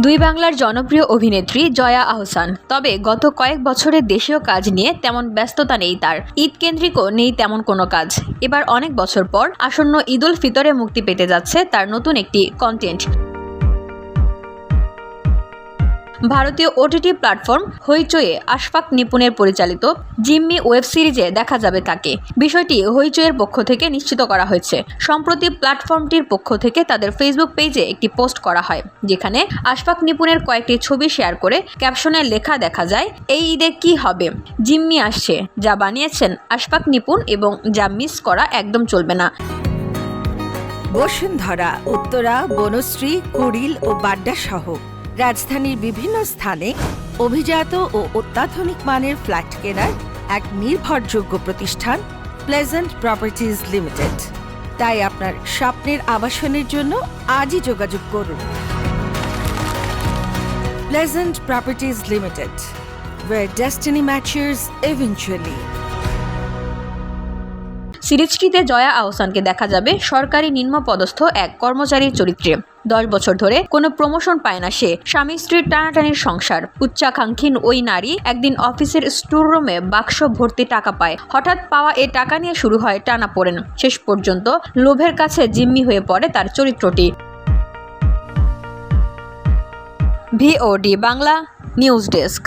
দুই বাংলার জনপ্রিয় অভিনেত্রী জয়া আহসান। তবে গত কয়েক বছরে দেশীয় কাজ নিয়ে তেমন ব্যস্ততা নেই তার। ঈদ কেন্দ্রিকও নেই তেমন কোনো কাজ। এবার অনেক বছর পর আসন্ন ঈদ উল ফিতরে মুক্তি পেতে যাচ্ছে তার নতুন একটি কন্টেন্ট। ভারতীয় ওটিটি প্ল্যাটফর্ম হইচইয়ে আশফাক নিপুণের পরিচালিত জিম্মি ওয়েব সিরিজে দেখা যাবে তাকে। বিষয়টি হইচইয়ের পক্ষ থেকে নিশ্চিত করা হয়েছে। সম্প্রতি প্ল্যাটফর্মটির পক্ষ থেকে তাদের ফেসবুক পেজে একটি পোস্ট করা হয়, যেখানে আশফাক নিপুণের কয়েকটি ছবি শেয়ার করে ক্যাপশনে লেখা দেখা যায়, এই ঈদে কি হবে, জিম্মি আসছে, যা বানিয়েছেন আশফাক নিপুণ এবং যা মিস করা একদম চলবে না। বসুন্ধরা, উত্তরা, বনশ্রী, কুড়িল ও বাড্ডা সহ রাজধানীর বিভিন্ন স্থানে অভিজাত ও অত্যাধুনিক মানের ফ্ল্যাট কেনার এক নির্ভরযোগ্য প্রতিষ্ঠান প্লেজেন্ট প্রপার্টিজ লিমিটেড। তাই আপনার স্বপ্নের আবাসনের জন্য আজই যোগাযোগ করুন। Pleasant properties limited, where destiny matches eventually. সিরিজটিতে জয়া আহসানকে দেখা যাবে সরকারি নিম্নপদস্থ এক কর্মচারীর চরিত্রে। 10 বছর ধরে কোনো প্রমোশন পায় না সে। স্বামী স্ত্রীর টানাটানির সংসার। উচ্চাকাঙ্ক্ষী ওই নারী একদিন অফিসের স্টোর রুমে বাক্স ভর্তি টাকা পায়। হঠাৎ পাওয়া এ টাকা নিয়ে শুরু হয় টানাপোড়েন। শেষ পর্যন্ত লোভের কাছে জিম্মি হয়ে পড়ে তার চরিত্রটি। VOD Bangla news desk.